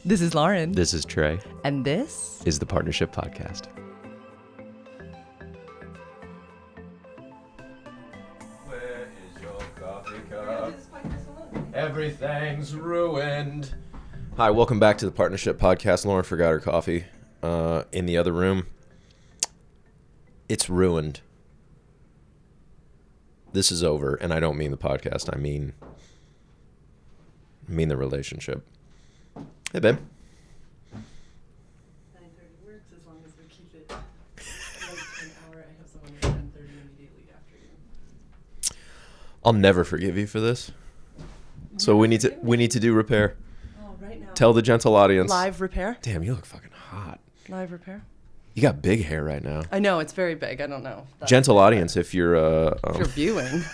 This is Lauren. This is Trey. And this is the Partnership Podcast. Where is your coffee cup? Everything's ruined. Hi, welcome back to the Partnership Podcast. Lauren forgot her coffee in the other room. It's ruined. This is over, and I don't mean the podcast. I mean the relationship. Hey, babe. 9:30 works as long as we keep it like an hour. I have someone at 10:30 immediately after you. I'll never forgive you for this. So we need to do repair. Oh, right now. Tell the gentle audience. Live repair? Damn, you look fucking hot. Live repair? You got big hair right now. I know, it's very big. I don't know. Gentle audience, if you're if you're viewing.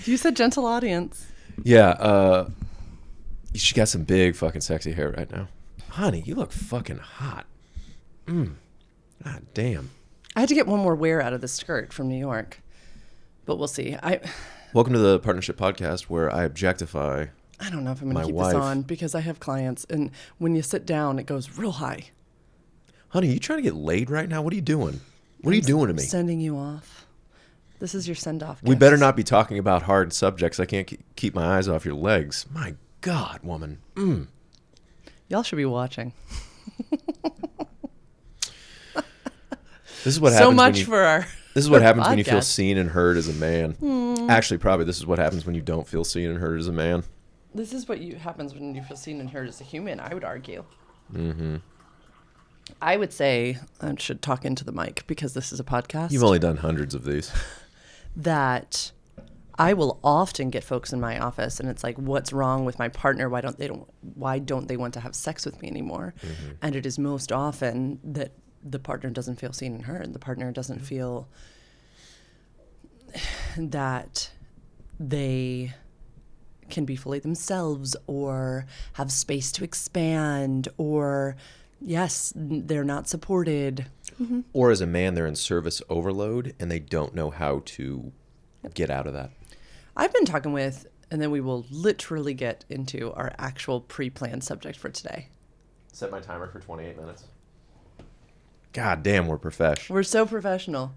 You said gentle audience. Yeah, she got some big fucking sexy hair right now. Honey, you look fucking hot. God damn. I had to get one more wear out of the skirt from New York. But we'll see. Welcome to the Partnership Podcast, where I objectify I don't know if I'm going to keep wife. this on because I have clients. And when you sit down, it goes real high. Honey, you trying to get laid right now? What are you doing? What are you doing to me? Sending you off. This is your send-off. We better not be talking about hard subjects. I can't keep my eyes off your legs. My God, woman. Y'all should be watching. This is what so happens. much for our. This is what happens podcast. when you feel seen and heard as a man. Actually, probably this is what happens when you don't feel seen and heard as a man. This is what happens when you feel seen and heard as a human, I would argue. Mm-hmm. I would say, I should talk into the mic because this is a podcast. You've only done hundreds of these. That I will often get folks in my office and it's like, what's wrong with my partner? Why don't they want to have sex with me anymore? Mm-hmm. And it is most often that the partner doesn't feel seen and heard. The partner doesn't feel that they can be fully themselves or have space to expand or, yes, they're not supported. Mm-hmm. Or as a man, they're in service overload and they don't know how to get out of that. I've been talking with, and then we will literally get into our actual pre-planned subject for today. Set my timer for 28 minutes. God damn, we're profesh. We're so professional.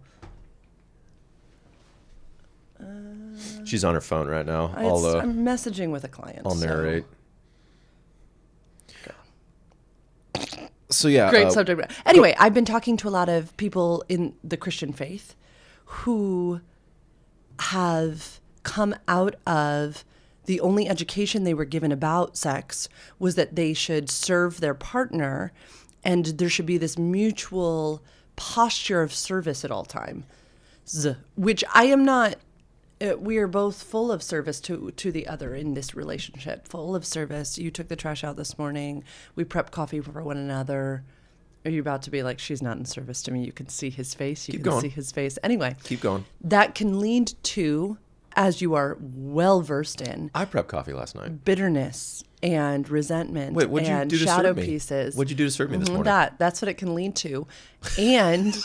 She's on her phone right now. I'm messaging with a client. I'll narrate. So yeah. Great subject. Anyway, I've been talking to a lot of people in the Christian faith who have come out of the only education they were given about sex was that they should serve their partner and there should be this mutual posture of service at all times, which I am not. We are both full of service to the other in this relationship, full of service. You took the trash out this morning. We prepped coffee for one another. Are you about to be like, she's not in service to me? You can see his face. You can see his face. Anyway. Keep going. That can lead to, as you are well versed in. I prepped coffee last night. Bitterness and resentment. Wait, what'd you do to shadow serve me? pieces. What'd you do to serve me this morning? That's what it can lead to. And...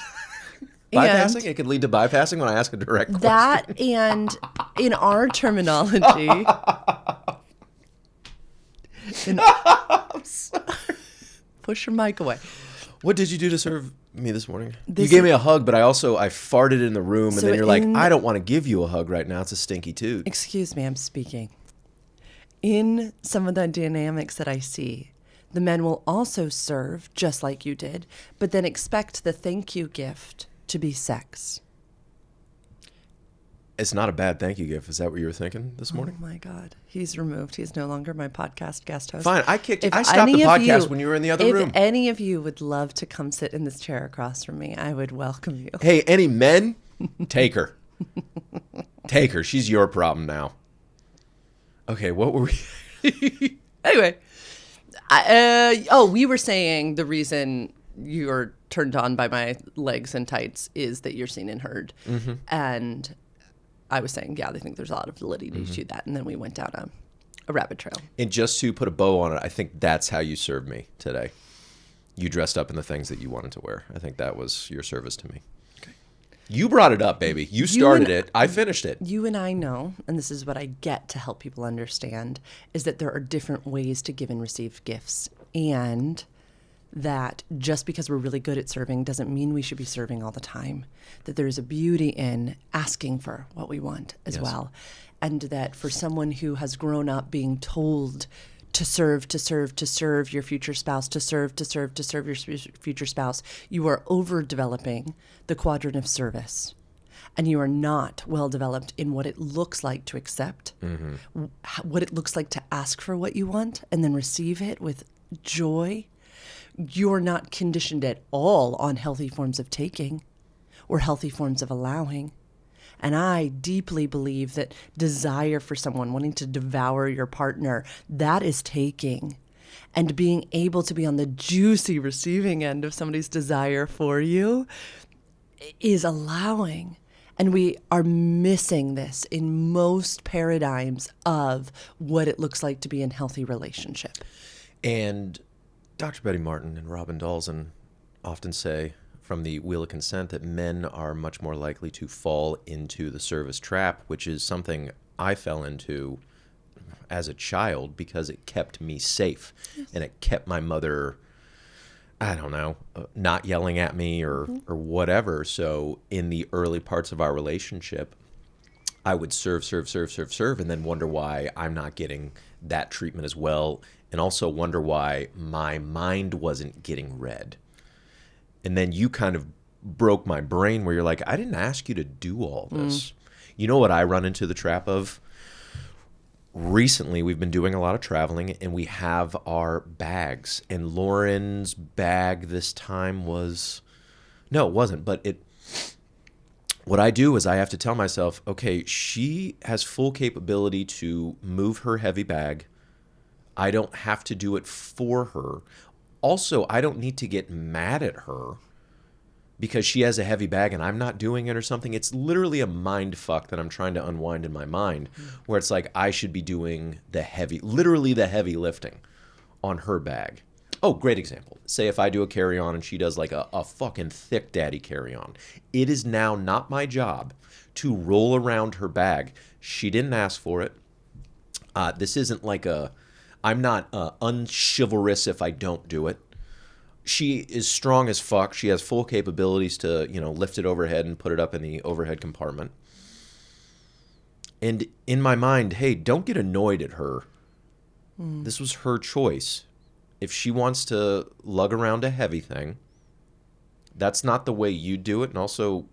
Bypassing? It could lead to bypassing when I ask a direct question. That and in our terminology... I'm sorry. Push your mic away. What did you do to serve me this morning? You gave me a hug, but I farted in the room, and then you're like, I don't want to give you a hug right now. It's a stinky toot. Excuse me, I'm speaking. In some of the dynamics that I see, the men will also serve just like you did, but then expect the thank you gift to be sex. It's not a bad thank you gift. Is that what you were thinking this morning? Oh my God. He's removed. He's no longer my podcast guest host. Fine. I stopped the podcast when you were in the other room. If any of you would love to come sit in this chair across from me, I would welcome you. Hey, any men? Take her. Take her. She's your problem now. Okay, what were we? Anyway. We were saying the reason you're turned on by my legs and tights is that you're seen and heard. Mm-hmm. And I was saying, they think there's a lot of validity to that. And then we went down a rabbit trail. And just to put a bow on it, I think that's how you served me today. You dressed up in the things that you wanted to wear. I think that was your service to me. Okay. You brought it up, baby. You started it. I finished it. You and I know, and this is what I get to help people understand, is that there are different ways to give and receive gifts And that just because we're really good at serving doesn't mean we should be serving all the time. That there is a beauty in asking for what we want as well. And that for someone who has grown up being told to serve your future spouse, to serve your future spouse, you are overdeveloping the quadrant of service. And you are not well developed in what it looks like to accept, what it looks like to ask for what you want and then receive it with joy. You're not conditioned at all on healthy forms of taking or healthy forms of allowing. And I deeply believe that desire for someone, wanting to devour your partner, that is taking. And being able to be on the juicy receiving end of somebody's desire for you is allowing. And we are missing this in most paradigms of what it looks like to be in healthy relationship. And Dr. Betty Martin and Robin Dalzin often say from the Wheel of Consent that men are much more likely to fall into the service trap, which is something I fell into as a child because it kept me safe and it kept my mother, I don't know, not yelling at me or whatever. So in the early parts of our relationship, I would serve, and then wonder why I'm not getting that treatment as well. And also wonder why my mind wasn't getting read. And then you kind of broke my brain where you're like, I didn't ask you to do all this. You know what I run into the trap of? Recently, we've been doing a lot of traveling, and we have our bags. And Lauren's bag this time was... No, it wasn't. But what I do is I have to tell myself, okay, she has full capability to move her heavy bag. I don't have to do it for her. Also, I don't need to get mad at her because she has a heavy bag and I'm not doing it or something. It's literally a mind fuck that I'm trying to unwind in my mind where it's like I should be doing literally the heavy lifting on her bag. Oh, great example. Say if I do a carry-on and she does like a fucking thick daddy carry-on. It is now not my job to roll around her bag. She didn't ask for it. This isn't like I'm not unchivalrous if I don't do it. She is strong as fuck. She has full capabilities to, lift it overhead and put it up in the overhead compartment. And in my mind, hey, don't get annoyed at her. This was her choice. If she wants to lug around a heavy thing, that's not the way you do it. And also,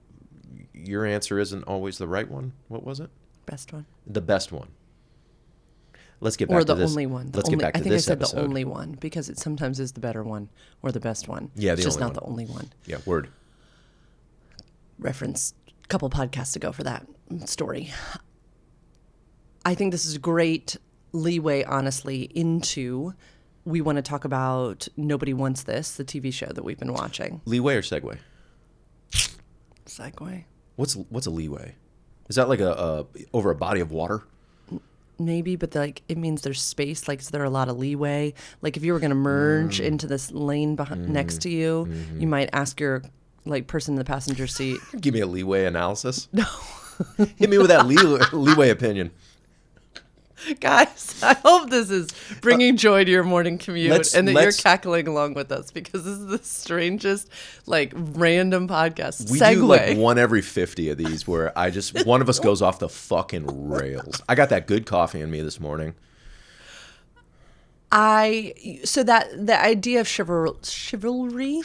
your answer isn't always the right one. What was it? Best one. The best one. Let's get back to this. Or the only one. Let's get back to this episode. I think I said the only one because it sometimes is the better one or the best one. Yeah, it's just not the only one. Yeah, word. Referenced a couple podcasts ago for that story. I think this is great leeway, honestly, into we want to talk about Nobody Wants This, the TV show that we've been watching. Leeway or segue? Segue. What's a leeway? Is that like a over a body of water? Maybe, but it means there's space. Like, is there a lot of leeway? Like, if you were going to merge into this lane next to you, you might ask your person in the passenger seat. Give me a leeway analysis. No. Hit me with that leeway opinion. Guys, I hope this is bringing joy to your morning commute and that you're cackling along with us because this is the strangest, random podcast. We do one every 50 of these where one of us goes off the fucking rails. I got that good coffee in me this morning. So that the idea of chivalry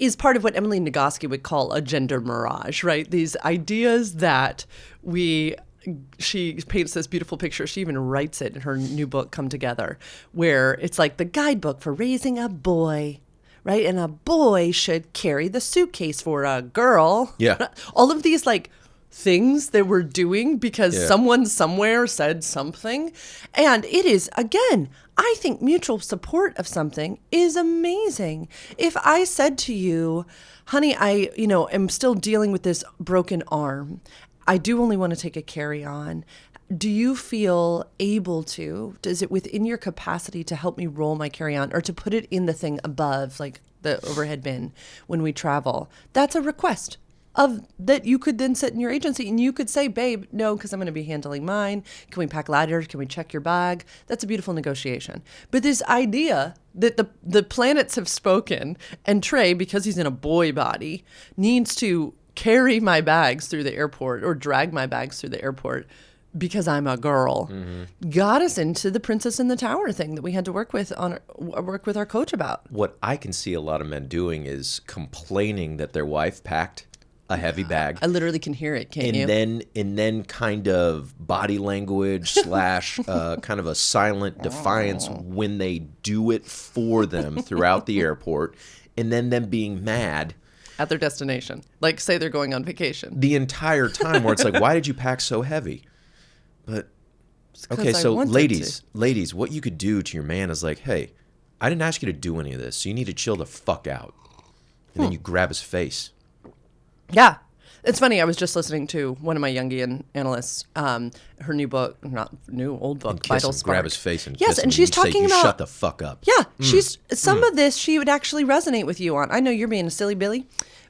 is part of what Emily Nagoski would call a gender mirage, right? These ideas that she paints this beautiful picture. She even writes it in her new book, Come Together, where it's like the guidebook for raising a boy, right? And a boy should carry the suitcase for a girl. Yeah. All of these things that we're doing because someone somewhere said something. And it is, again, I think mutual support of something is amazing. If I said to you, honey, I am still dealing with this broken arm. I do only want to take a carry-on. Do you feel able to? Is it within your capacity to help me roll my carry-on or to put it in the thing above, like the overhead bin when we travel? That's a request. of that you could then sit in your agency and you could say, babe, no, because I'm going to be handling mine. Can we pack ladders? Can we check your bag? That's a beautiful negotiation. But this idea that the planets have spoken and Trey, because he's in a boy body, needs to carry my bags through the airport or drag my bags through the airport because I'm a girl, got us into the Princess in the Tower thing that we had to work with our coach about. What I can see a lot of men doing is complaining that their wife packed a heavy bag. I literally can hear it, can't you? And then kind of body language / kind of a silent defiance when they do it for them throughout the airport, and then them being mad at their destination. Like, say they're going on vacation. The entire time, where it's like, why did you pack so heavy? But, okay, so ladies, what you could do to your man is like, hey, I didn't ask you to do any of this, so you need to chill the fuck out. And then you grab his face. Yeah. It's funny, I was just listening to one of my Jungian analysts, her new book, old book, Vital Spark. Grab his face and yes, kiss him, and she's talking about, shut the fuck up. Yeah, some of this she would actually resonate with you on. I know you're being a silly Billy,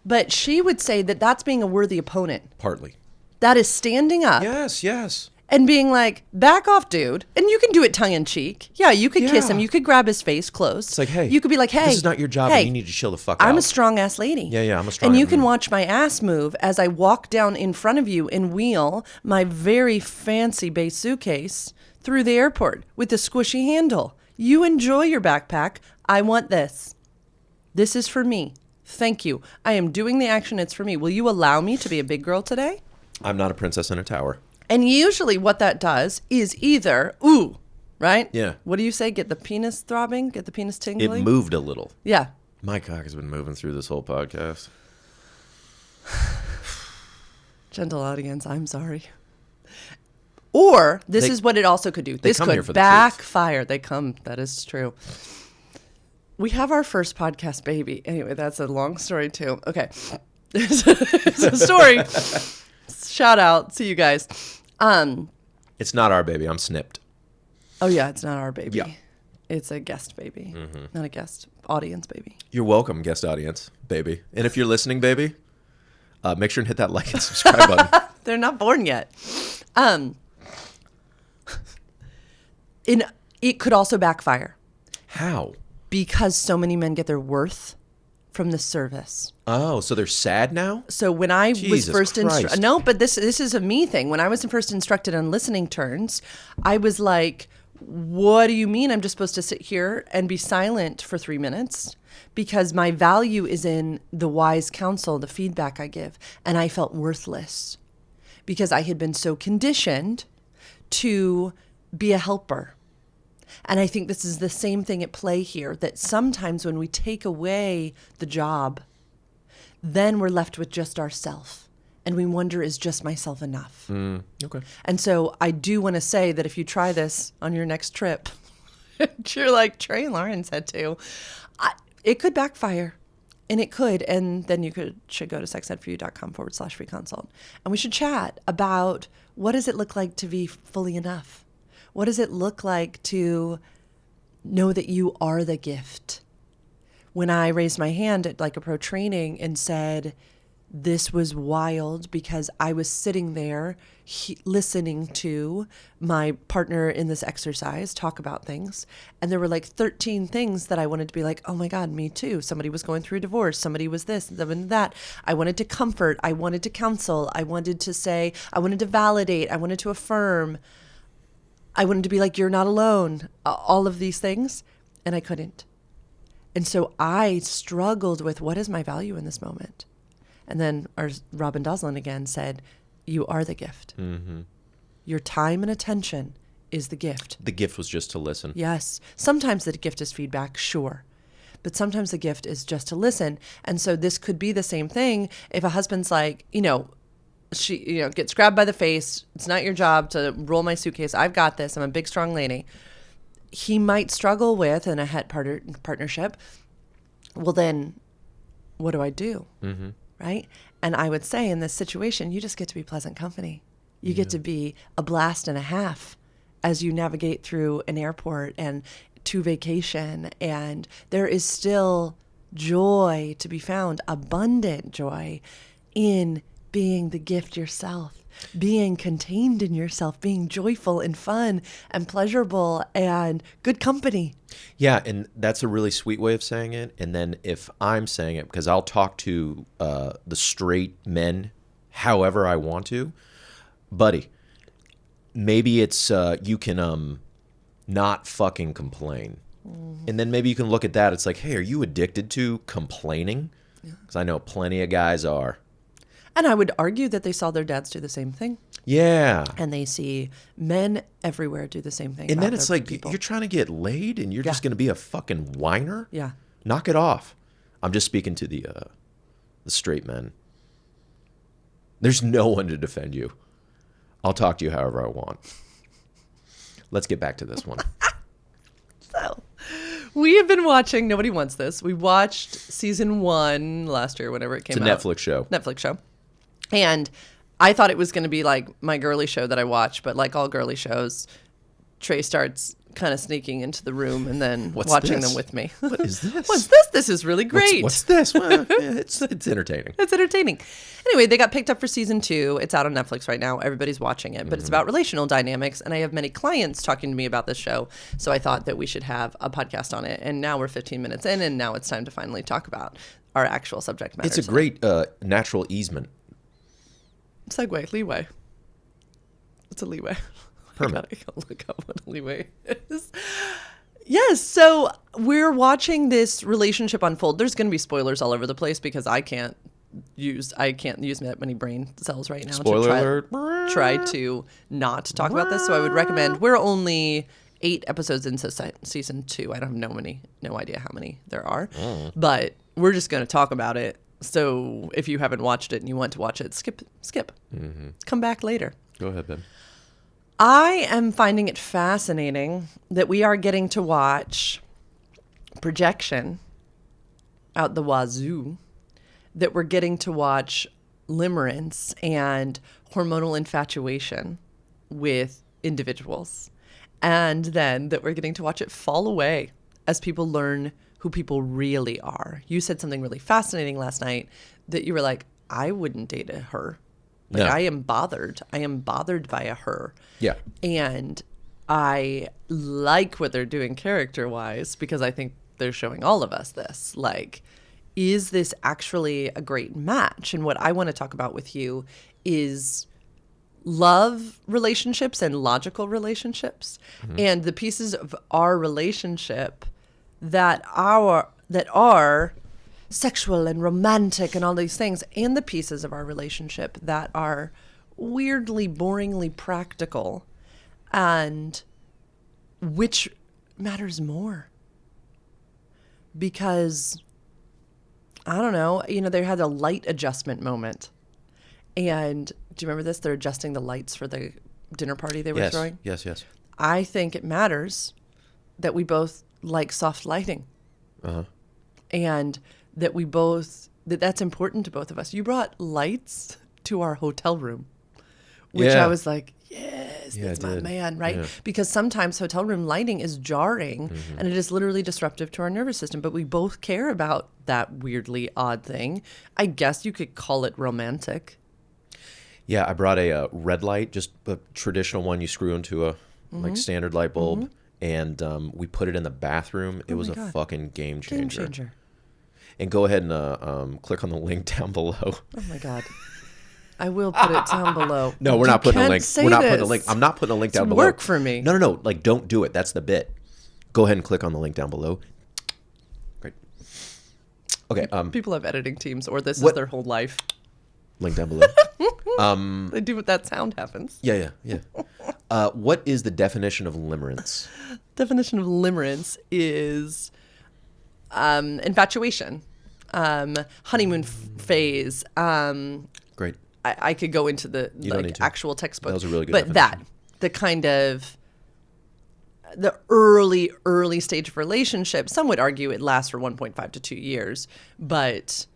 but she would say that that's being a worthy opponent. Partly. That is standing up. Yes. And being like, back off, dude. And you can do it tongue in cheek. Yeah, you could kiss him. You could grab his face close. It's like, hey. You could be like, hey. This is not your job and you need to chill the fuck out. I'm a strong-ass lady. Yeah, I'm a strong And you can watch my ass move as I walk down in front of you and wheel my very fancy base suitcase through the airport with the squishy handle. You enjoy your backpack. I want this. This is for me. Thank you. I am doing the action. It's for me. Will you allow me to be a big girl today? I'm not a princess in a tower. And usually what that does is either, right? Yeah. What do you say? Get the penis throbbing? Get the penis tingling? It moved a little. Yeah. My cock has been moving through this whole podcast. Gentle audience, I'm sorry. Or this is what it also could do. This could backfire. They come. That is true. We have our first podcast baby. Anyway, that's a long story too. Okay. It's a story. Shout out to you guys. It's not our baby. I'm snipped. Oh, yeah. It's not our baby. Yeah. It's a guest baby. Not a guest. Audience baby. You're welcome, guest audience, baby. And if you're listening, baby, make sure and hit that like and subscribe button. They're not born yet. It could also backfire. How? Because so many men get their worth from the service. Oh, so they're sad now? So when I was first instructed... No, but this is a me thing. When I was first instructed on listening turns, I was like, what do you mean I'm just supposed to sit here and be silent for 3 minutes? Because my value is in the wise counsel, the feedback I give. And I felt worthless because I had been so conditioned to be a helper. And I think this is the same thing at play here, that sometimes when we take away the job, then we're left with just ourself. And we wonder, is just myself enough? Okay. And so I do want to say that if you try this on your next trip, you're like Trey and Lauren said too, it could backfire. And it could. And then you should go to sexedforyou.com/free consult. And we should chat about, what does it look like to be fully enough? What does it look like to know that you are the gift? When I raised my hand at like a pro training and said, this was wild because I was sitting there listening to my partner in this exercise talk about things. And there were like 13 things that I wanted to be like, oh my God, me too. Somebody was going through a divorce. Somebody was this and that. I wanted to comfort. I wanted to counsel. I wanted to say, I wanted to validate. I wanted to affirm. I wanted to be like, you're not alone. All of these things. And I couldn't. And so I struggled with, what is my value in this moment? And then our Robin Doslin again said, you are the gift. Mm-hmm. Your time and attention is the gift. The gift was just to listen. Yes. Sometimes the gift is feedback, sure. But sometimes the gift is just to listen. And so this could be the same thing if a husband's like, she gets grabbed by the face. It's not your job to roll my suitcase. I've got this. I'm a big, strong lady. He might struggle with, in a het partnership, well, then what do I do? Mm-hmm. Right? And I would say in this situation, you just get to be pleasant company. You get to be a blast and a half as you navigate through an airport and to vacation. And there is still joy to be found, abundant joy in being the gift yourself, being contained in yourself, being joyful and fun and pleasurable and good company. Yeah, and that's a really sweet way of saying it. And then if I'm saying it, because I'll talk to the straight men however I want to, buddy, maybe it's you can not fucking complain. And then maybe you can look at that. It's like, hey, are you addicted to complaining? Because I know plenty of guys are. And I would argue that they saw their dads do the same thing. Yeah. And they see men everywhere do the same thing. And then it's like, you're trying to get laid and you're just going to be a fucking whiner? Yeah. Knock it off. I'm just speaking to the straight men. There's no one to defend you. I'll talk to you however I want. Let's get back to this one. So, we have been watching, nobody wants this. We watched season 1 last year, whenever it came out. It's a Netflix show. Netflix show. And I thought it was going to be like my girly show that I watch, but like all girly shows, Trey starts kind of sneaking into the room and then watching them with me. What is this? What's this? This is really great. What's this? Well, it's entertaining. It's entertaining. Anyway, they got picked up for season 2. It's out on Netflix right now. Everybody's watching it, but it's about relational dynamics. And I have many clients talking to me about this show. So I thought that we should have a podcast on it. And now we're 15 minutes in, and now it's time to finally talk about our actual subject matter. It's a great natural easement. Segue, leeway. It's a leeway. Permit. I gotta look up what a leeway is. Yes, so we're watching this relationship unfold. There's going to be spoilers all over the place because I can't use that many brain cells right now Spoiler to try to not talk about this. So I would recommend. We're only 8 episodes into season 2. I don't have no idea how many there are, but we're just going to talk about it. So if you haven't watched it and you want to watch it, skip. Mm-hmm. Come back later. Go ahead, Ben. I am finding it fascinating that we are getting to watch projection out the wazoo, that we're getting to watch limerence and hormonal infatuation with individuals, and then that we're getting to watch it fall away as people learn who people really are. You said something really fascinating last night that you were like, I wouldn't date a her. Like, no. I am bothered. I am bothered by a her. Yeah. And I like what they're doing character-wise because I think they're showing all of us this. Like, is this actually a great match? And what I want to talk about with you is love relationships and logical relationships, and the pieces of our relationship that are sexual and romantic and all these things, and the pieces of our relationship that are weirdly, boringly practical, and which matters more. Because, I don't know, they had a light adjustment moment. And do you remember this? They're adjusting the lights for the dinner party they were throwing. Yes. I think it matters that we both like soft lighting. And that that's important to both of us. You brought lights to our hotel room, which I was like, yes, that's my man, right? Yeah. Because sometimes hotel room lighting is jarring and it is literally disruptive to our nervous system, but we both care about that weirdly odd thing. I guess you could call it romantic. Yeah, I brought a red light, just a traditional one you screw into a like standard light bulb, and we put it in the bathroom. It was a fucking game changer. And go ahead and click on the link down below. Oh my God. I will put it down below. No, we're not putting a link. We're not putting a link. I'm not putting a link down below. Work for me. No. Like, don't do it. That's the bit. Go ahead and click on the link down below. Great. Okay. People have editing teams, or this is their whole life. Link down below. They do what that sound happens. Yeah. What is the definition of limerence? Definition of limerence is infatuation, honeymoon phase. Great. I could go into the actual textbook. That was a really good definition. The kind of the early stage of relationship. Some would argue it lasts for 1.5 to 2 years, but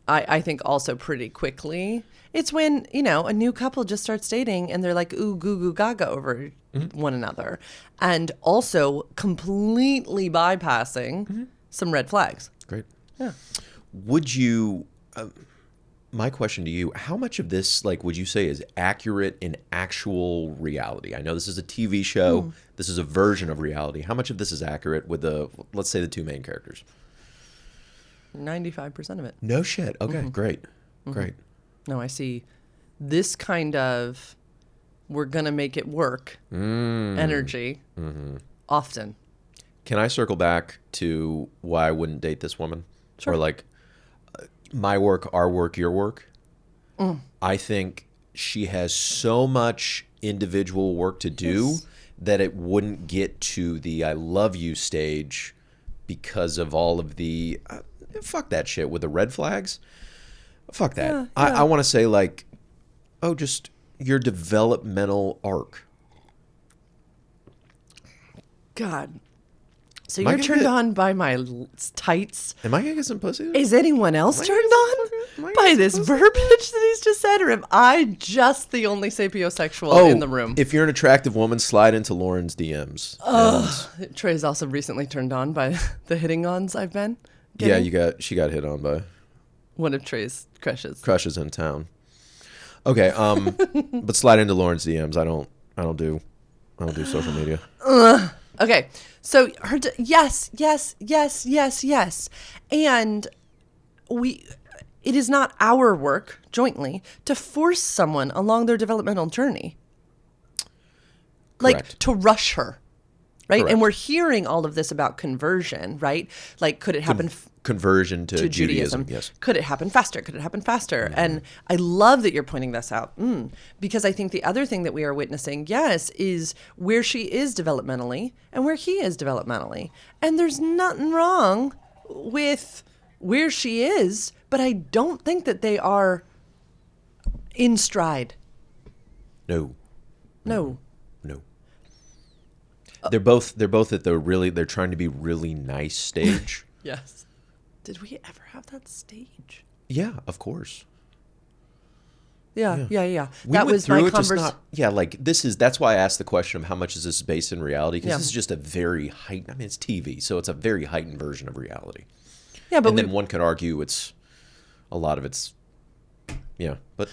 I think also pretty quickly. It's when, a new couple just starts dating and they're like, ooh, goo goo gaga over one another. And also completely bypassing some red flags. Great. Yeah. Would you, my question to you, how much of this, like, would you say is accurate in actual reality? I know this is a TV show. This is a version of reality. How much of this is accurate with let's say the two main characters? 95% of it. No shit. Okay, great. No, I see this kind of we're going to make it work energy often. Can I circle back to why I wouldn't date this woman? Sure. Or like my work, our work, your work? I think she has so much individual work to do that it wouldn't get to the I love you stage because of all of the fuck that shit with the red flags. Fuck that. Yeah. I want to say like, just your developmental arc. God. So Am I you're gonna turned get- on by my tights. Am I going to get some pussy? Is anyone else Am I turned gonna on get by some this pussy? verbiage that he's just said? Or am I just the only sapiosexual in the room? If you're an attractive woman, slide into Lauren's DMs. Trey's also recently turned on by the hitting ons I've been Yeah, getting. she got hit on by One of Trey's crushes in town. Okay, but slide into Lauren's DMs. I don't do social media. Okay, so yes, and it is not our work jointly to force someone along their developmental journey, like Correct. to rush her, right? Correct. And we're hearing all of this about conversion, right? Like, could it happen? Conversion to Judaism. Yes. Could it happen faster? Could it happen faster? And I love that you're pointing this out because I think the other thing that we are witnessing, yes, is where she is developmentally and where he is developmentally. And there's nothing wrong with where she is, but I don't think that they are in stride. No. No. They're both at they're trying to be really nice stage. Yes. Did we ever have that stage? Yeah, of course. Yeah. We That went was through my it, just conversation. that's why I asked the question of how much is this based in reality, because Yeah. this is just a very heightened, I mean, it's TV, so it's a very heightened version of reality. Yeah, but And then one could argue it's a lot of it's, but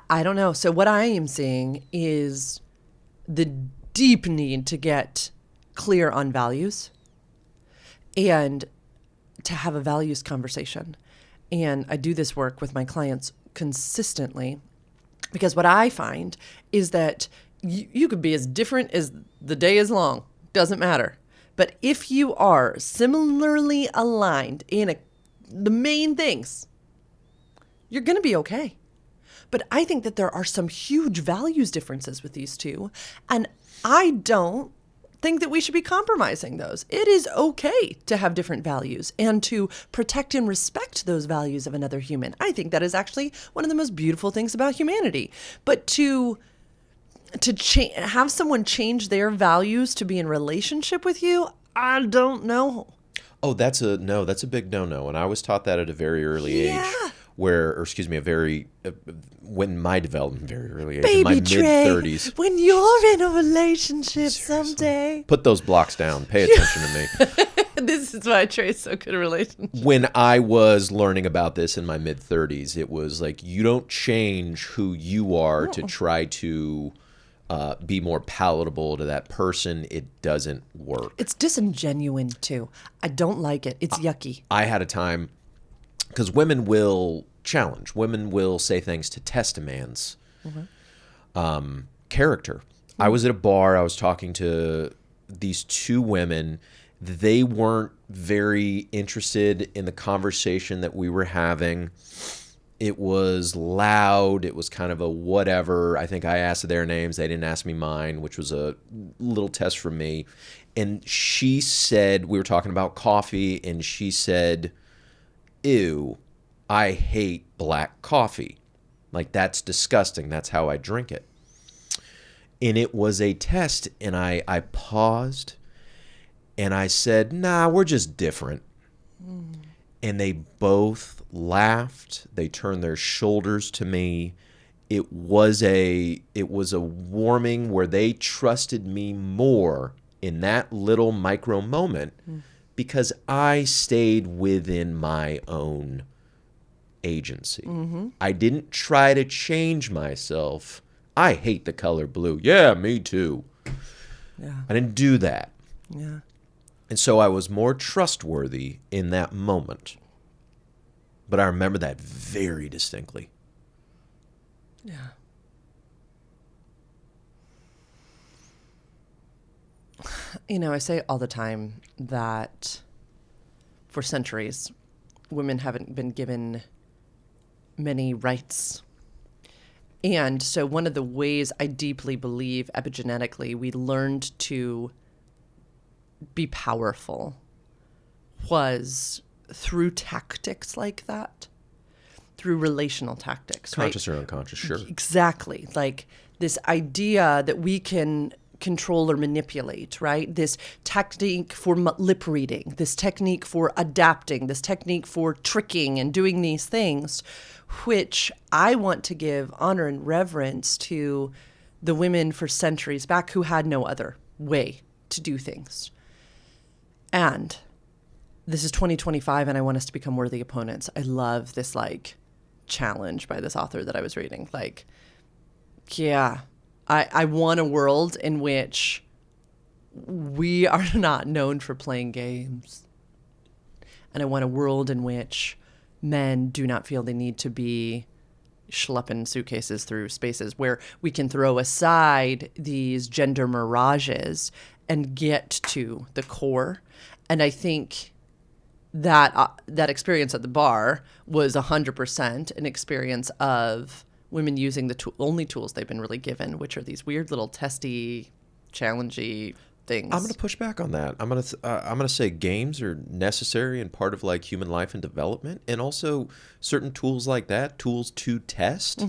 I don't know. So what I am seeing is the deep need to get clear on values and to have a values conversation. And I do this work with my clients consistently because what I find is that you could be as different as the day is long. Doesn't matter. But if you are similarly aligned in the main things, you're going to be okay. But I think that there are some huge values differences with these two. And I don't think that we should be compromising those. It is okay to have different values and to protect and respect those values of another human. I think that is actually one of the most beautiful things about humanity. But to have someone change their values to be in relationship with you, I don't know. Oh, that's a big no-no. And I was taught that at a very early age. When my development, very early age, in my mid-30s. When you're in a relationship someday. Put those blocks down. Pay attention to me. This is why Trey's so good at relationships. When I was learning about this in my mid-30s, it was like, you don't change who you are to try to be more palatable to that person. It doesn't work. It's disingenuine, too. I don't like it. It's yucky. I had a time, because women will challenge. Women will say things to test a man's character. I was at a bar. I was talking to these two women. They weren't very interested in the conversation that we were having. It was loud. It was kind of a whatever. I think I asked their names. They didn't ask me mine, which was a little test from me. And she said, we were talking about coffee, and she said, "Ew, I hate black coffee. Like, that's disgusting. That's how I drink it." And it was a test, and I paused, and I said, "Nah, we're just different." And they both laughed. They turned their shoulders to me. It was a warming where they trusted me more in that little micro moment because I stayed within my own agency. I didn't try to change myself. I hate the color blue. Yeah, me too. Yeah. I didn't do that. Yeah. And so I was more trustworthy in that moment. But I remember that very distinctly. Yeah. I say all the time that for centuries, women haven't been given many rights. And so one of the ways I deeply believe epigenetically we learned to be powerful was through tactics like that, through relational tactics. Conscious right? or unconscious, sure. Exactly. Like this idea that we can control or manipulate, right? This technique for lip reading, this technique for adapting, this technique for tricking and doing these things, which I want to give honor and reverence to the women for centuries back who had no other way to do things. And this is 2025, and I want us to become worthy opponents. I love this challenge by this author that I was reading. I want a world in which we are not known for playing games. And I want a world in which men do not feel the need to be schlepping suitcases through spaces, where we can throw aside these gender mirages and get to the core. And I think that that experience at the bar was 100% an experience of women using the only tools they've been really given, which are these weird little testy, challengey things. I'm going to push back on that. I'm going to say games are necessary and part of human life and development, and also certain tools like that, tools to test,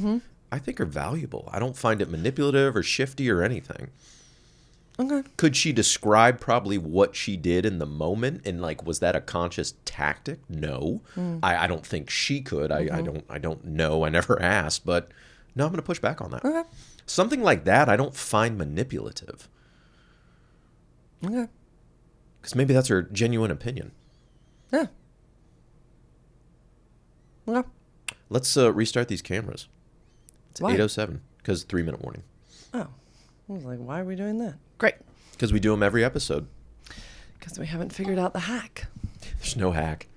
I think are valuable. I don't find it manipulative or shifty or anything. Okay. Could she describe probably what she did in the moment, and was that a conscious tactic? No, I don't think she could. I don't know. I never asked, but no, I'm going to push back on that. Okay. Something like that, I don't find manipulative. Okay. Because maybe that's her genuine opinion. Yeah. Okay. Let's restart these cameras. It's Why? 8:07 because 3-minute warning. Oh, I was like, why are we doing that? Great. Because we do them every episode. Because we haven't figured out the hack. There's no hack.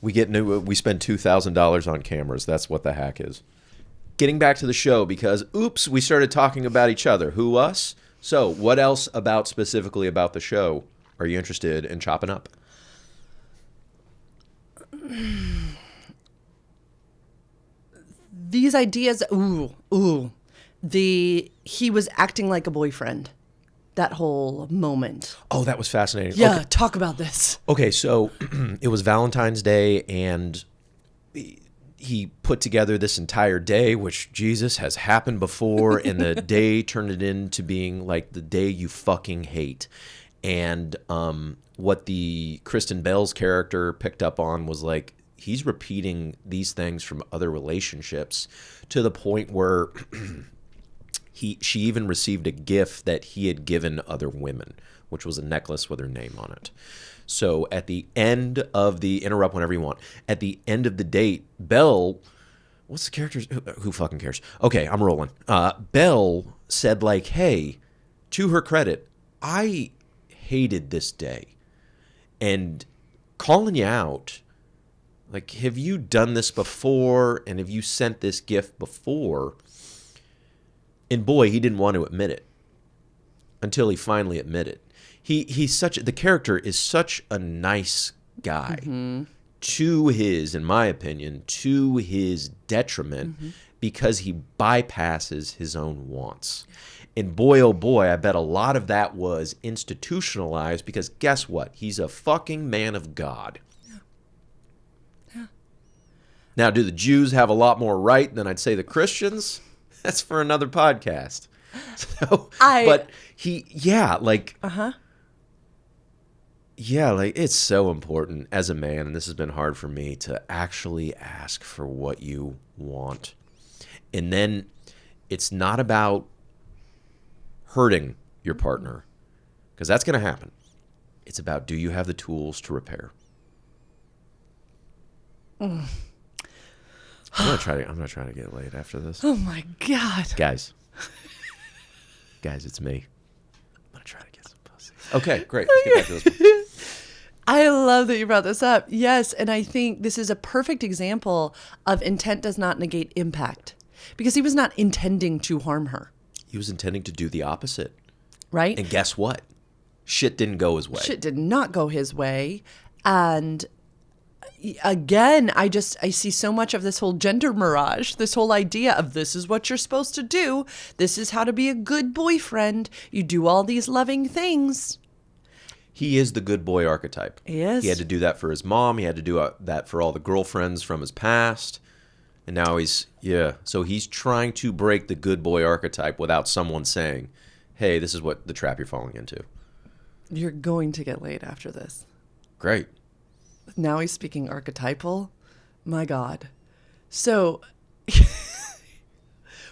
We spend $2,000 on cameras. That's what the hack is. Getting back to the show, because oops, we started talking about each other. Who, us? So, what else specifically about the show are you interested in chopping up? These ideas, he was acting like a boyfriend. That whole moment. Oh, that was fascinating. Yeah, okay. Talk about this. Okay, so it was Valentine's Day, and he put together this entire day, which, Jesus, has happened before, and the day turned it into being the day you fucking hate. And what the Kristen Bell's character picked up on was he's repeating these things from other relationships to the point where she even received a gift that he had given other women, which was a necklace with her name on it. So at the end of interrupt whenever you want, at the end of the date, Belle, what's the character's, who fucking cares? Okay, I'm rolling. Belle said hey, to her credit, I hated this day. And calling you out, have you done this before? And have you sent this gift before? And boy, he didn't want to admit it until he finally admitted. The character is such a nice guy in my opinion, to his detriment, because he bypasses his own wants. And boy, oh boy, I bet a lot of that was institutionalized because guess what? He's a fucking man of God. Yeah. Now, do the Jews have a lot more right than I'd say the Christians? That's for another podcast. It's so important as a man, and this has been hard for me, to actually ask for what you want. And then it's not about hurting your partner, because that's going to happen. It's about, do you have the tools to repair? I'm gonna try to get laid after this. Oh my God. Guys, it's me. I'm gonna try to get some pussy. Okay, great. Let's get back to this one. I love that you brought this up. Yes, and I think this is a perfect example of intent does not negate impact, because he was not intending to harm her. He was intending to do the opposite. Right? And guess what? Shit didn't go his way. Shit did not go his way. And again, I see so much of this whole gender mirage, this whole idea of this is what you're supposed to do. This is how to be a good boyfriend. You do all these loving things. He is the good boy archetype. He is. He had to do that for his mom. He had to do that for all the girlfriends from his past. And now so he's trying to break the good boy archetype without someone saying, hey, this is what the trap you're falling into. You're going to get laid after this. Great. Now he's speaking archetypal. My God. So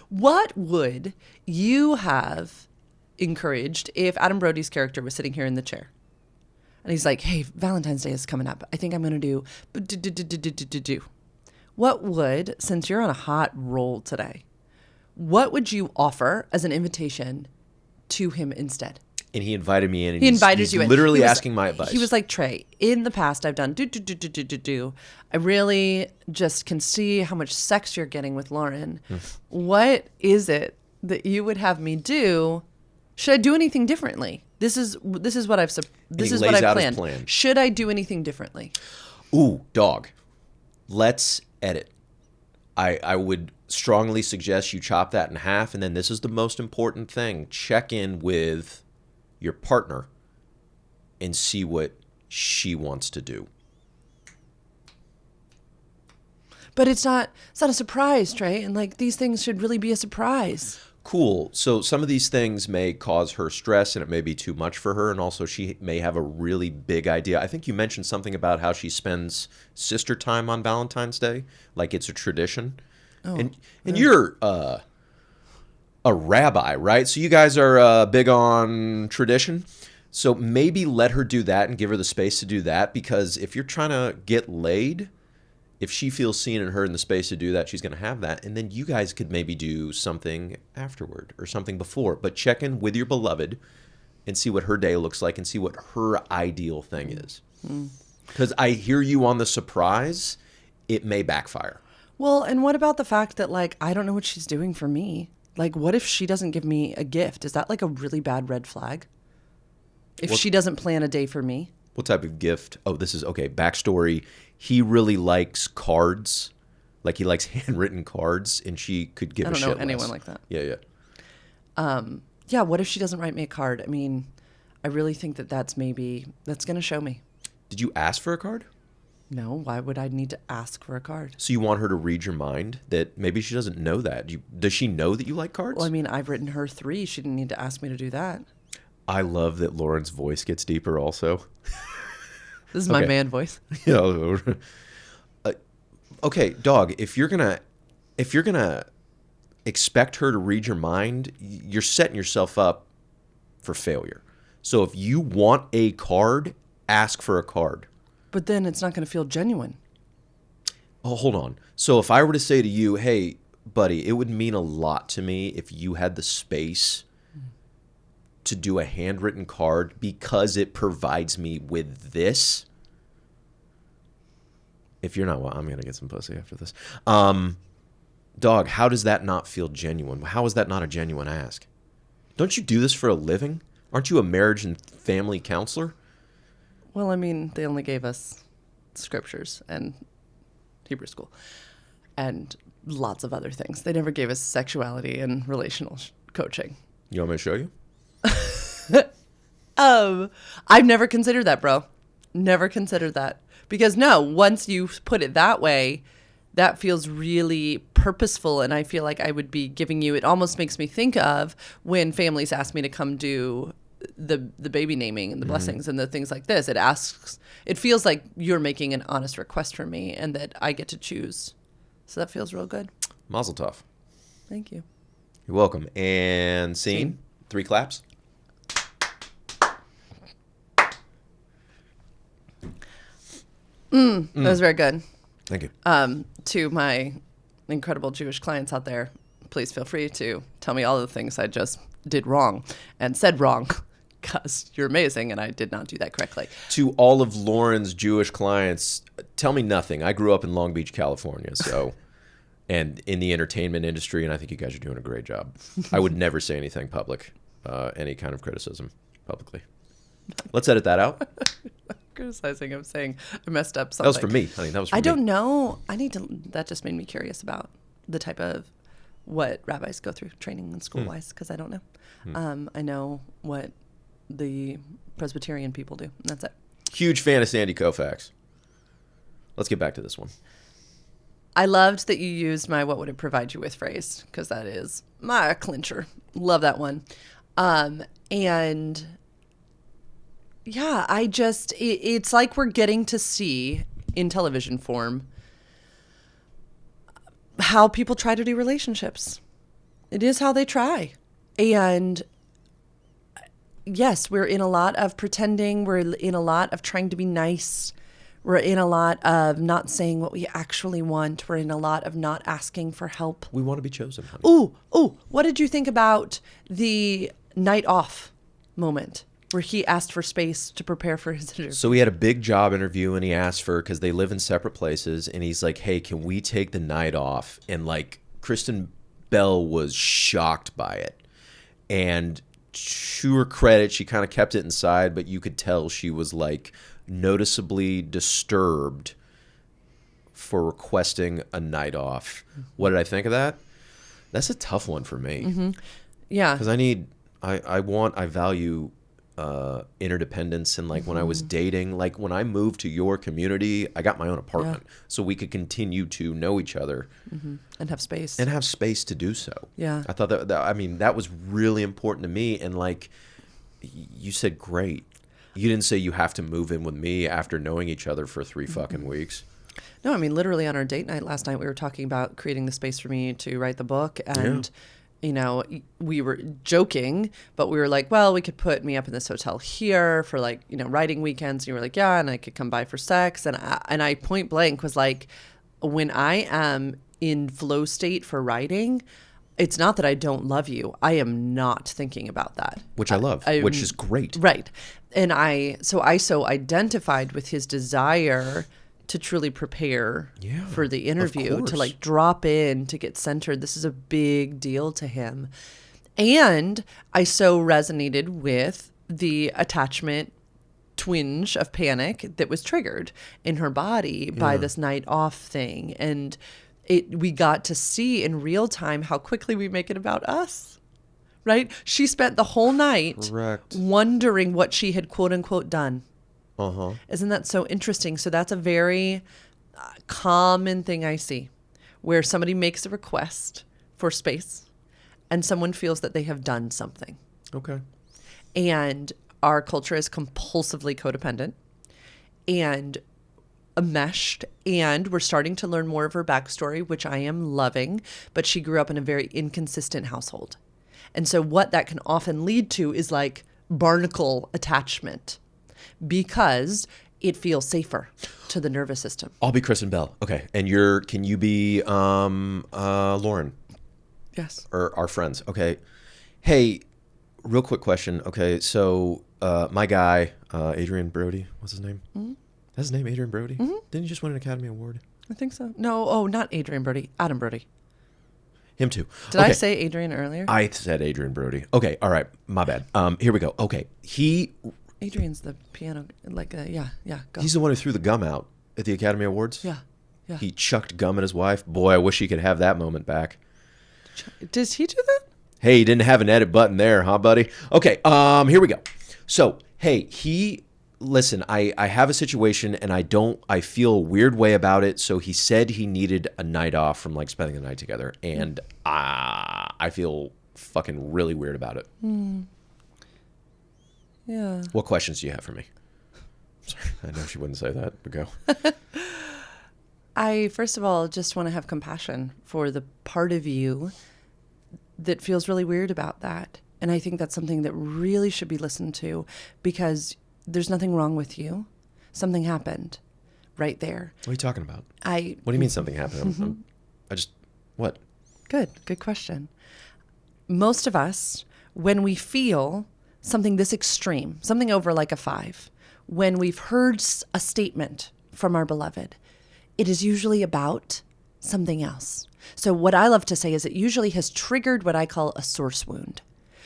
what would you have encouraged if Adam Brody's character was sitting here in the chair? And he's like, hey, Valentine's Day is coming up. I think I'm going to do. What would, since you're on a hot roll today, what would you offer as an invitation to him instead? And he invited me in. And he invited he's you in. Literally asking my advice. He was like, Trey, in the past I've done I really just can see how much sex you're getting with Lauren. What is it that you would have me do? Should I do anything differently? This is what I've planned. Plan. Should I do anything differently? Ooh, dog. Let's edit. I would strongly suggest you chop that in half, and then this is the most important thing. Check in with your partner and see what she wants to do. But it's not a surprise, Trey, and like these things should really be a surprise. Cool. So some of these things may cause her stress and it may be too much for her. And also she may have a really big idea. I think you mentioned something about how she spends sister time on Valentine's Day. Like it's a tradition. Oh, and you're a rabbi, right? So you guys are big on tradition. So maybe let her do that and give her the space to do that. Because if you're trying to get laid, if she feels seen and heard in the space to do that, she's going to have that. And then you guys could maybe do something afterward or something before. But check in with your beloved and see what her day looks like and see what her ideal thing is. Because I hear you on the surprise, it may backfire. Well, and what about the fact that, like, I don't know what she's doing for me? Like, what if she doesn't give me a gift? Is that like a really bad red flag? If she doesn't plan a day for me? What type of gift? Oh, this is, okay, backstory. He really likes cards. Like, he likes handwritten cards, and she could give a shit less. I don't know anyone like that. Yeah. Yeah, what if she doesn't write me a card? I mean, I really think that's going to show me. Did you ask for a card? No, why would I need to ask for a card? So you want her to read your mind? That maybe she doesn't know that. Does she know that you like cards? Well, I mean, I've written her 3. She didn't need to ask me to do that. I love that Lauren's voice gets deeper also. This is my man voice. Yeah. Okay, dog, if you're gonna expect her to read your mind, you're setting yourself up for failure. So if you want a card, ask for a card. But then it's not going to feel genuine. Oh, hold on. So if I were to say to you, hey, buddy, it would mean a lot to me if you had the space to do a handwritten card because it provides me with this. If you're not, well, I'm going to get some pussy after this. Dog, how does that not feel genuine? How is that not a genuine ask? Don't you do this for a living? Aren't you a marriage and family counselor? Well, I mean, they only gave us scriptures and Hebrew school and lots of other things. They never gave us sexuality and relational coaching. You want me to show you? I've never considered that, bro. Never considered that. Because no, once you put it that way, that feels really purposeful. And I feel like I would be giving you, it almost makes me think of when families ask me to come do the baby naming and the blessings and the things like this. It feels like you're making an honest request for me and that I get to choose. So that feels real good. Mazel tov. Thank you. You're welcome. And scene. 3 claps. That was very good. Thank you. To my incredible Jewish clients out there, please feel free to tell me all the things I just did wrong and said wrong, because you're amazing and I did not do that correctly. To all of Lauren's Jewish clients, tell me nothing. I grew up in Long Beach, California, so and in the entertainment industry, and I think you guys are doing a great job. I would never say anything public, any kind of criticism publicly. Let's edit that out. Criticizing him, saying I messed up something. That was for me, honey. That was for me. I don't know. That just made me curious about the type of what rabbis go through training and school-wise, because I don't know. I know what the Presbyterian people do, and that's it. Huge fan of Sandy Koufax. Let's get back to this one. I loved that you used my "what would it provide you with" phrase, because that is my clincher. Love that one. And yeah, it's like we're getting to see in television form how people try to do relationships. It is how they try. And yes, we're in a lot of pretending. We're in a lot of trying to be nice. We're in a lot of not saying what we actually want. We're in a lot of not asking for help. We want to be chosen, honey. Ooh, what did you think about the night off moment where he asked for space to prepare for his interview? So he had a big job interview and he asked for, because they live in separate places, and he's like, hey, can we take the night off? And like Kristen Bell was shocked by it. And to her credit, she kind of kept it inside, but you could tell she was like noticeably disturbed for requesting a night off. What did I think of that? That's a tough one for me. Mm-hmm. Yeah. Because I value interdependence, and like when I was dating, like when I moved to your community, I got my own apartment so we could continue to know each other and have space to do so. Yeah. I thought that was really important to me. And like you said, great. You didn't say you have to move in with me after knowing each other for 3 fucking weeks. No, I mean, literally on our date night last night, we were talking about creating the space for me to write the book. And you know, we were joking, but we were like, well, we could put me up in this hotel here for like, you know, writing weekends. And you were like, yeah, and I could come by for sex. And I point blank was like, when I am in flow state for writing, it's not that I don't love you. I am not thinking about that. Which I love, which is great. Right. And I so identified with his desire to truly prepare for the interview, to like drop in, to get centered. This is a big deal to him. And I so resonated with the attachment twinge of panic that was triggered in her body by this night off thing. And we got to see in real time how quickly we make it about us. Right? She spent the whole night wondering what she had quote unquote done. Isn't that so interesting? So that's a very common thing I see, where somebody makes a request for space and someone feels that they have done something. Okay. And our culture is compulsively codependent and enmeshed, and we're starting to learn more of her backstory, which I am loving, but she grew up in a very inconsistent household. And so what that can often lead to is like barnacle attachment, because it feels safer to the nervous system. I'll be Kristen Bell. Okay. And can you be Lauren? Yes. Or our friends. Okay. Hey, real quick question. Okay. So my guy, Adrian Brody, what's his name? Mm-hmm. That's his name, Adrian Brody? Mm-hmm. Didn't he just win an Academy Award? I think so. No, not Adrian Brody. Adam Brody. Him too. Did I say Adrian earlier? I said Adrian Brody. Okay. All right. My bad. Here we go. Okay. Adrian's the piano, go. He's the one who threw the gum out at the Academy Awards? Yeah. He chucked gum at his wife. Boy, I wish he could have that moment back. Does he do that? Hey, you didn't have an edit button there, huh, buddy? Okay, here we go. So, hey, listen, I have a situation and I feel a weird way about it. So he said he needed a night off from like spending the night together. And I feel fucking really weird about it. Yeah. What questions do you have for me? Sorry, I know she wouldn't say that, but go. I, first of all, just want to have compassion for the part of you that feels really weird about that. And I think that's something that really should be listened to, because there's nothing wrong with you. Something happened right there. What are you talking about? What do you mean something happened? What? Good question. Most of us, when we feel something this extreme, something over like a 5, when we've heard a statement from our beloved, it is usually about something else. So what I love to say is it usually has triggered what I call a source wound.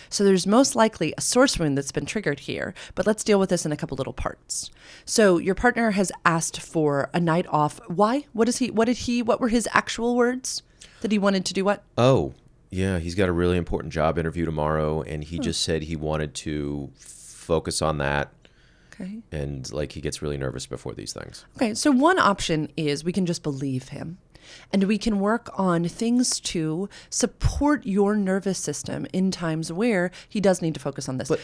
So there's most likely a source wound that's been triggered here, but let's deal with this in a couple little parts. So your partner has asked for a night off. Why? What were his actual words? That he wanted to do what? Oh, yeah, he's got a really important job interview tomorrow, and he just said he wanted to focus on that. Okay. And like he gets really nervous before these things. Okay, so one option is we can just believe him. And we can work on things to support your nervous system in times where he does need to focus on this. But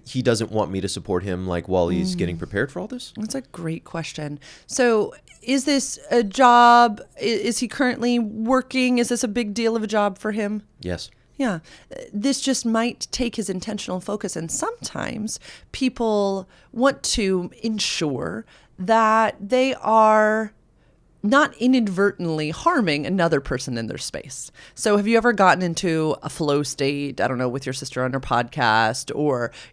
he doesn't want me to support him like while he's getting prepared for all this? That's a great question. So is this a job? Is he currently working? Is this a big deal of a job for him? Yes. Yeah. This just might take his intentional focus. And sometimes people want to ensure that they are not inadvertently harming another person in their space. So have you ever gotten into a flow state, I don't know, with your sister on her podcast,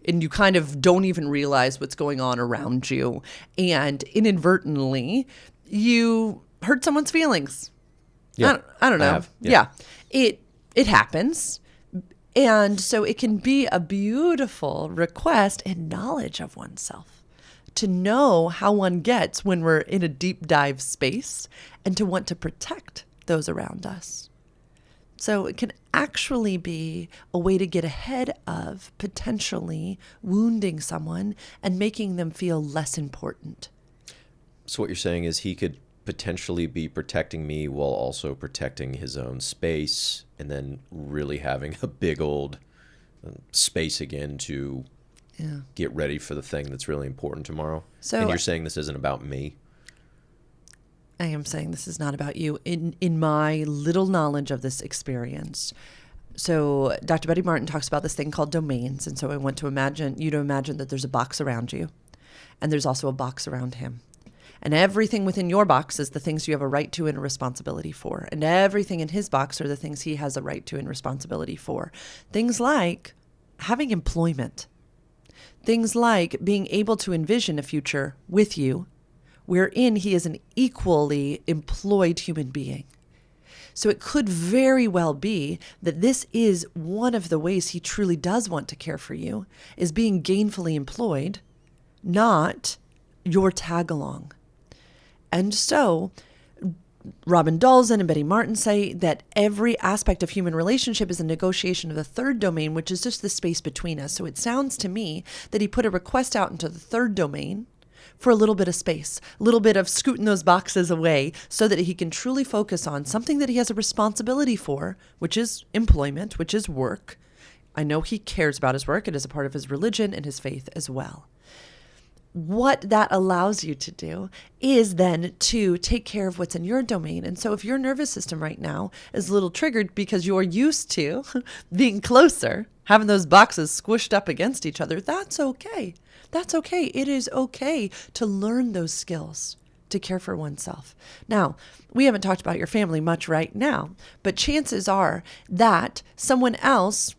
and you kind of don't even realize what's going on around you, and inadvertently you hurt someone's feelings? Yeah. I don't know. I have. Yeah. It happens. And so it can be a beautiful request and knowledge of oneself, to know how one gets when we're in a deep dive space and to want to protect those around us. So it can actually be a way to get ahead of potentially wounding someone and making them feel less important. So what you're saying is he could potentially be protecting me while also protecting his own space, and then really having a big old space again to get ready for the thing that's really important tomorrow. So, and you're saying this isn't about me? I am saying this is not about you in my little knowledge of this experience. So Dr. Betty Martin talks about this thing called domains. And so I want to imagine that there's a box around you, and there's also a box around him. And everything within your box is the things you have a right to and a responsibility for. And everything in his box are the things he has a right to and responsibility for. Things like having employment. Things like being able to envision a future with you wherein he is an equally employed human being. So it could very well be that this is one of the ways he truly does want to care for you, is being gainfully employed, not your tag along. And so Robin Dalzin and Betty Martin say that every aspect of human relationship is a negotiation of the third domain, which is just the space between us. So it sounds to me that he put a request out into the third domain for a little bit of space, a little bit of scooting those boxes away so that he can truly focus on something that he has a responsibility for, which is employment, which is work. I know he cares about his work. It is a part of his religion and his faith as well. What that allows you to do is then to take care of what's in your domain. And so if your nervous system right now is a little triggered because you're used to being closer, having those boxes squished up against each other, that's okay. That's okay. It is okay to learn those skills to care for oneself. Now, we haven't talked about your family much right now, but chances are that someone else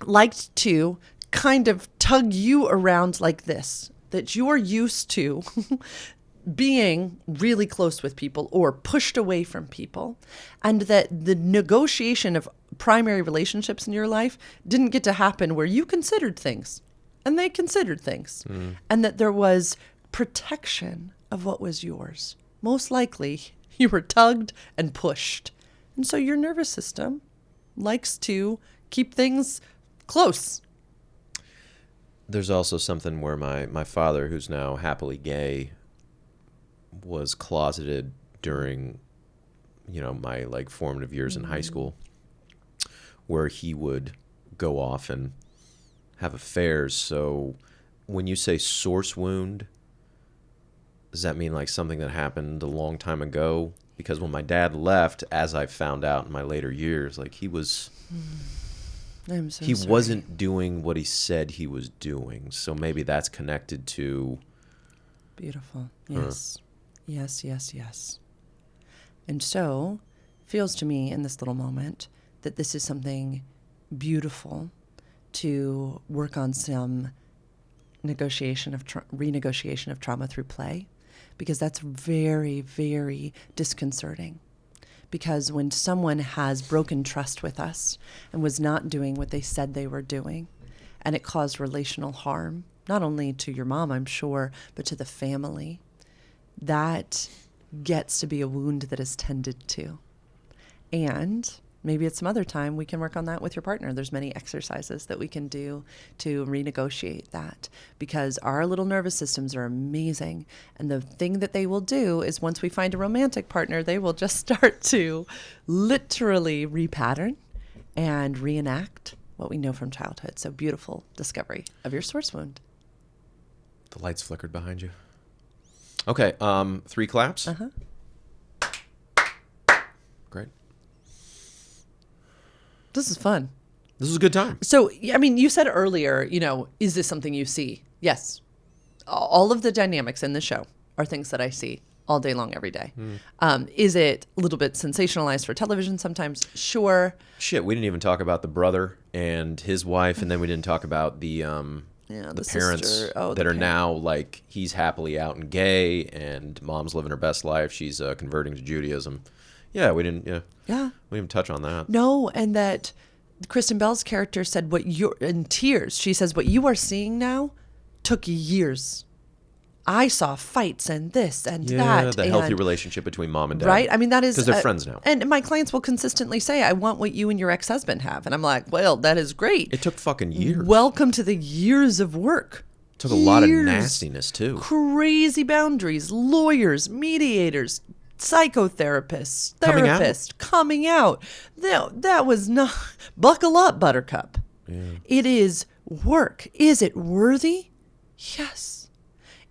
liked to kind of tug you around like this, that you're used to being really close with people or pushed away from people, and that the negotiation of primary relationships in your life didn't get to happen where you considered things and they considered things, and that there was protection of what was yours. Most likely you were tugged and pushed. And so your nervous system likes to keep things close. There's also something where my father, who's now happily gay, was closeted during, my like formative years in high school, where he would go off and have affairs. So when you say source wound, does that mean like something that happened a long time ago? Because when my dad left, as I found out in my later years, like he was... I'm so he sorry. wasn't doing what he said he was doing. So maybe that's connected to... Beautiful. Yes. Yes. And so feels to me in this little moment that this is something beautiful to work on some renegotiation of trauma through play, because that's very, very disconcerting. Because when someone has broken trust with us and was not doing what they said they were doing, and it caused relational harm, not only to your mom, I'm sure, but to the family, that gets to be a wound that is tended to. And maybe at some other time we can work on that with your partner. There's many exercises that we can do to renegotiate that, because our little nervous systems are amazing. And the thing that they will do is, once we find a romantic partner, they will just start to literally repattern and reenact what we know from childhood. So beautiful discovery of your source wound. The lights flickered behind you. Okay, 3 claps. Uh-huh. Great. This is fun. This was a good time. So, I mean, you said earlier, is this something you see? Yes. All of the dynamics in the show are things that I see all day long, every day. Is it a little bit sensationalized for television sometimes? Sure. Shit, we didn't even talk about the brother and his wife, and then we didn't talk about the parents that are now, like, he's happily out and gay, and mom's living her best life. She's converting to Judaism. Yeah, we didn't. Yeah. We didn't even touch on that. No, and that Kristen Bell's character said, in tears, she says, what you are seeing now took years. I saw fights and this and that. Yeah, the healthy relationship between mom and dad. Right? I mean, that is... Because they're friends now. And my clients will consistently say, I want what you and your ex-husband have. And I'm like, well, that is great. It took fucking years. Welcome to the years of work. It took a lot of nastiness, too. Crazy boundaries, lawyers, mediators, psychotherapists, therapists, coming out. That was not... Buckle up, Buttercup. Yeah. It is work. Is it worthy? Yes.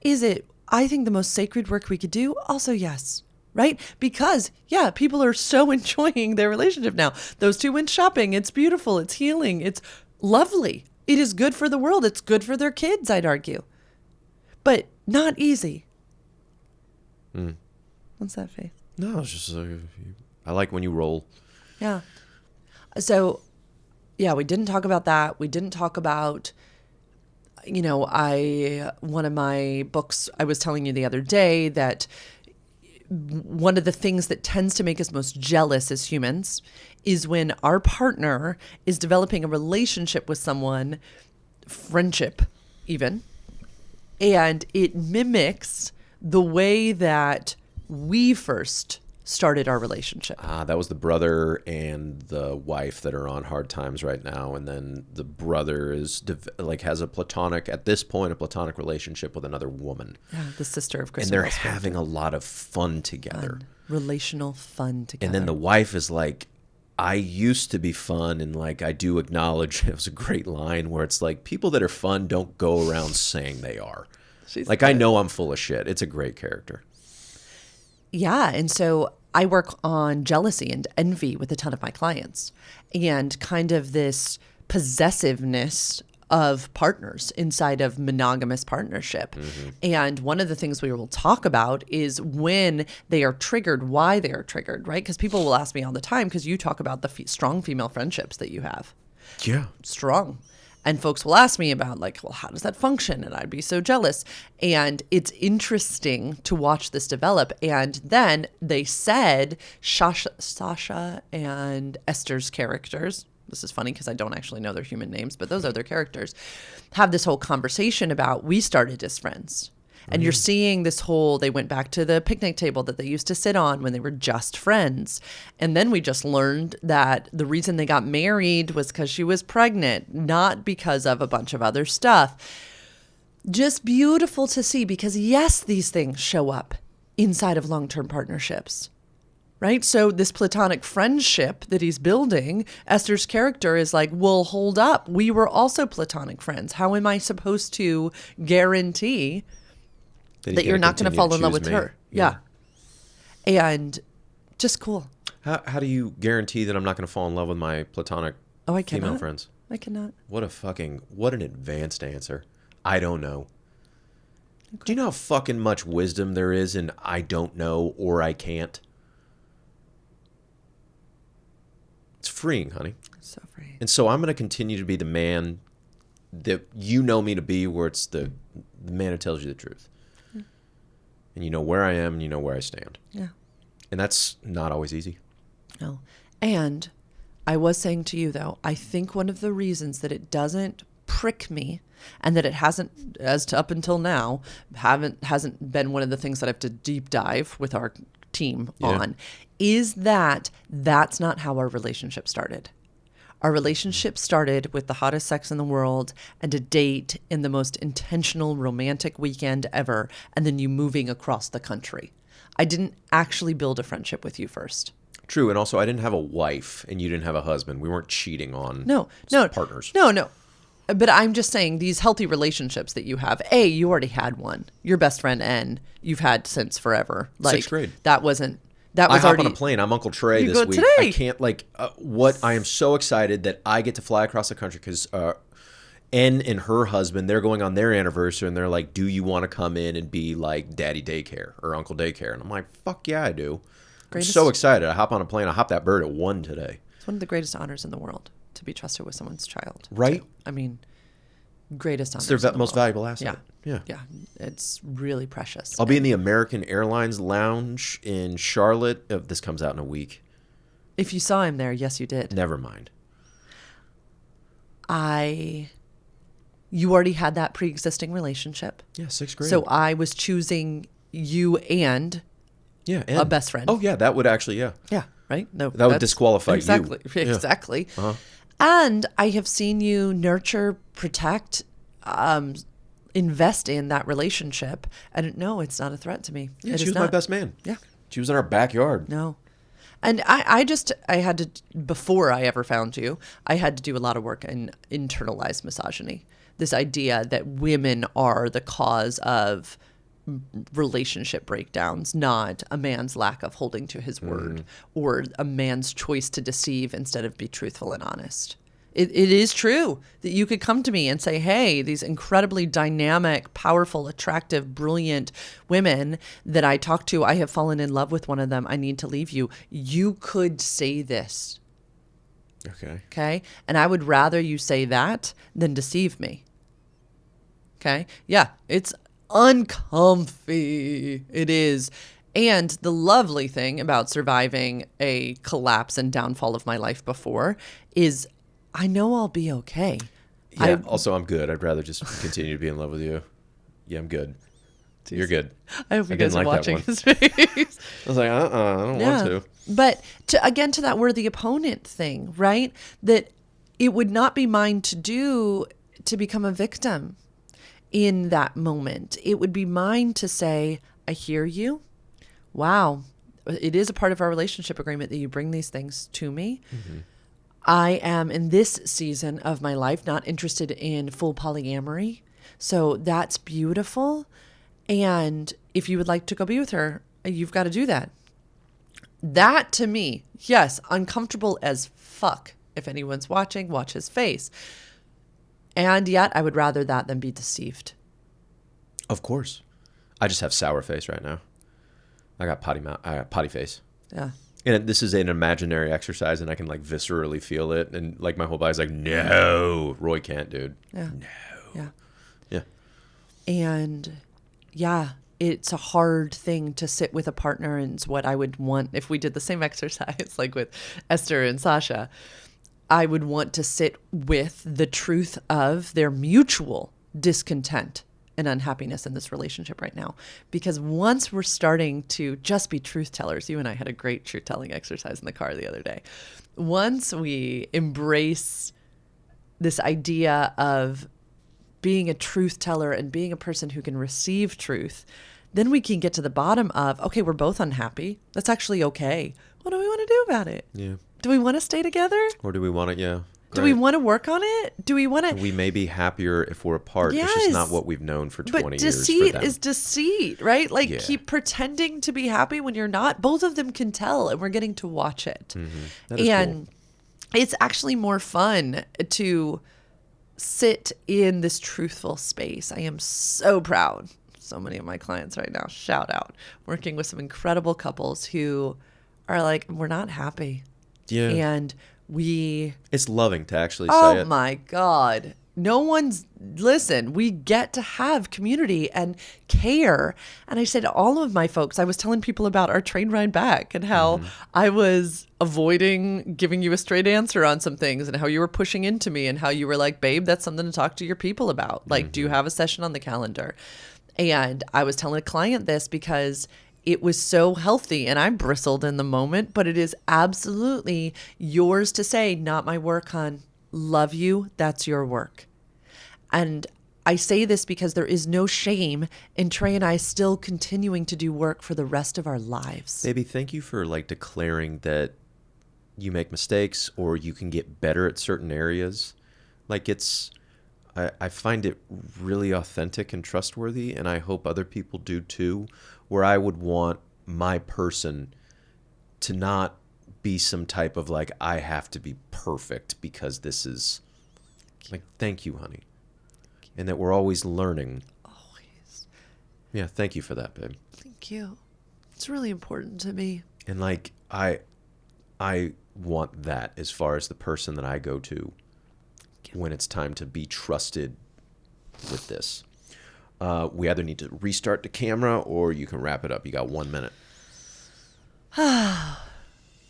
Is it, I think, the most sacred work we could do? Also, yes. Right? Because, people are so enjoying their relationship now. Those two went shopping. It's beautiful. It's healing. It's lovely. It is good for the world. It's good for their kids, I'd argue. But not easy. What's that, Faith? No, it's just, I like when you roll. Yeah. So, we didn't talk about that. We didn't talk about... one of my books, I was telling you the other day that one of the things that tends to make us most jealous as humans is when our partner is developing a relationship with someone, friendship even, and it mimics the way that we first started our relationship. That was the brother and the wife that are on hard times right now, and then the brother is has a platonic relationship with another woman. Yeah, the sister of Chris. And they're having a lot of fun together. Relational fun together. And then the wife is like, I used to be fun, and I do acknowledge, it was a great line where it's like, people that are fun don't go around saying they are. She's I know I'm full of shit. It's a great character. Yeah, and so I work on jealousy and envy with a ton of my clients, and kind of this possessiveness of partners inside of monogamous partnership. Mm-hmm. And one of the things we will talk about is when they are triggered, why they are triggered, right? Because people will ask me all the time, because you talk about the strong female friendships that you have. Yeah. Strong. And folks will ask me about how does that function? And I'd be so jealous. And it's interesting to watch this develop. And then they said Sasha and Esther's characters, this is funny because I don't actually know their human names, but those are their characters, have this whole conversation about, we started as friends. And you're seeing this whole, they went back to the picnic table that they used to sit on when they were just friends. And then we just learned that the reason they got married was because she was pregnant, not because of a bunch of other stuff. Just beautiful to see, because yes, these things show up inside of long-term partnerships, right? So this platonic friendship that he's building, Esther's character is like, well, hold up. We were also platonic friends. How am I supposed to guarantee that you're not going to fall in love with her? Yeah. And just cool. How do you guarantee that I'm not going to fall in love with my platonic female friends? I cannot. What an advanced answer. I don't know. Okay. Do you know how fucking much wisdom there is in I don't know or I can't? It's freeing, honey. So freeing. And so I'm going to continue to be the man that you know me to be, where it's the man who tells you the truth. Yeah. And you know where I am and you know where I stand. Yeah. And that's not always easy. No. And I was saying to you, though, I think one of the reasons that it doesn't prick me and that it hasn't, as to up until now, hasn't been one of the things that I have to deep dive with our team on, is that that's not how our relationship started. Our relationship started with the hottest sex in the world and a date in the most intentional romantic weekend ever, and then you moving across the country. I didn't actually build a friendship with you first. True. And also, I didn't have a wife and you didn't have a husband. We weren't cheating on partners. No. But I'm just saying, these healthy relationships that you have, you already had one. Your best friend, N, you've had since forever. Like, 6th grade. That was I hop already on a plane. I'm Uncle Trey this week. today. I can't, I am so excited that I get to fly across the country because N and her husband, they're going on their anniversary and they're like, do you want to come in and be like daddy daycare or uncle daycare? And I'm like, fuck yeah, I do. I'm so excited. I hop on a plane. I hop that bird at 1 today. It's one of the greatest honors in the world to be trusted with someone's child. Right? Too. I mean, greatest honors. It's their most valuable asset. Yeah. It's really precious. I'll be in the American Airlines lounge in Charlotte. This comes out in a week. If you saw him there, yes, you did. Never mind. You already had that pre-existing relationship. Yeah, 6th grade. So I was choosing you and a best friend. Oh, yeah, that would actually, Yeah, right? No, that would disqualify you. Exactly. Uh-huh. And I have seen you nurture, protect, invest in that relationship. And no, it's not a threat to me. Yeah, she was my best man. Yeah. She was in our backyard. No. And I had to, before I ever found you, I had to do a lot of work in internalized misogyny. This idea that women are the cause of relationship breakdowns, not a man's lack of holding to his word or a man's choice to deceive instead of be truthful and honest. It is true that you could come to me and say, hey, these incredibly dynamic, powerful, attractive, brilliant women that I talk to, I have fallen in love with one of them. I need to leave you. You could say this. Okay. And I would rather you say that than deceive me. Okay. Yeah. It's uncomfy. It is. And the lovely thing about surviving a collapse and downfall of my life before is I know I'll be okay. Yeah. Also, I'm good. I'd rather just continue to be in love with you. Yeah, I'm good. Jeez. You're good. I hope you guys are watching his face. I was like, I don't want to. But to that we're the opponent thing, right? That it would not be mine to do to become a victim in that moment. It would be mine to say, I hear you. Wow. It is a part of our relationship agreement that you bring these things to me. Mm-hmm. I am in this season of my life not interested in full polyamory. So that's beautiful. And if you would like to go be with her, you've got to do that. That to me, yes, uncomfortable as fuck. If anyone's watching, watch his face. And yet I would rather that than be deceived. Of course. I just have sour face right now. I got potty face. Yeah. And this is an imaginary exercise, and I can viscerally feel it, and my whole body's like, no, Roy can't, dude. Yeah. No. Yeah. And yeah, it's a hard thing to sit with a partner, and it's what I would want if we did the same exercise, like with Esther and Sasha. I would want to sit with the truth of their mutual discontent and unhappiness in this relationship right now. Because once we're starting to just be truth tellers, you and I had a great truth telling exercise in the car the other day. Once we embrace this idea of being a truth teller and being a person who can receive truth, then we can get to the bottom of, okay, we're both unhappy. That's actually okay. What do we want to do about it? Yeah. Do we want to stay together? Or do we want to, yeah. Do we want to work on it? Do we want to? We may be happier if we're apart. Yes. It's just not what we've known for 20 years. But deceit is deceit, right? Keep pretending to be happy when you're not. Both of them can tell, and we're getting to watch it. Mm-hmm. That is cool. It's actually more fun to sit in this truthful space. I am so proud. So many of my clients right now, shout out, working with some incredible couples who are like, we're not happy. Yeah. And It's loving to actually say Oh it. my God. Listen, we get to have community and care. And I said to all of my folks, I was telling people about our train ride back and how I was avoiding giving you a straight answer on some things and how you were pushing into me and how you were like, babe, that's something to talk to your people about. Like, do you have a session on the calendar? And I was telling a client this because it was so healthy and I bristled in the moment, but it is absolutely yours to say, not my work, hon. Love you. That's your work. And I say this because there is no shame in Trey and I still continuing to do work for the rest of our lives. Baby, thank you for like declaring that you make mistakes or you can get better at certain areas. Like I find it really authentic and trustworthy, and I hope other people do too, where I would want my person to not be some type of like, I have to be perfect because this is like, thank you, honey. And that we're always learning. Always. Yeah, thank you for that, babe. Thank you. It's really important to me. And like, I want that as far as the person that I go to when it's time to be trusted with this. We either need to restart the camera or you can wrap it up. You got 1 minute.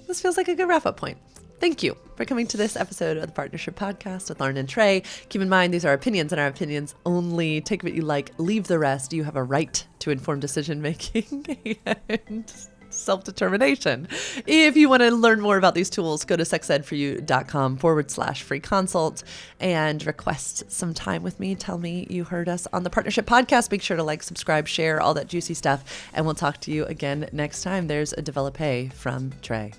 This feels like a good wrap-up point. Thank you for coming to this episode of the Partnership Podcast with Lauren and Trey. Keep in mind, these are opinions and our opinions only. Take what you like, leave the rest. You have a right to informed decision-making and self-determination. If you want to learn more about these tools, go to sexedforyou.com/free consult and request some time with me. Tell me you heard us on the Partnership Podcast. Make sure to like, subscribe, share, all that juicy stuff. And we'll talk to you again next time. There's a develope from Trey.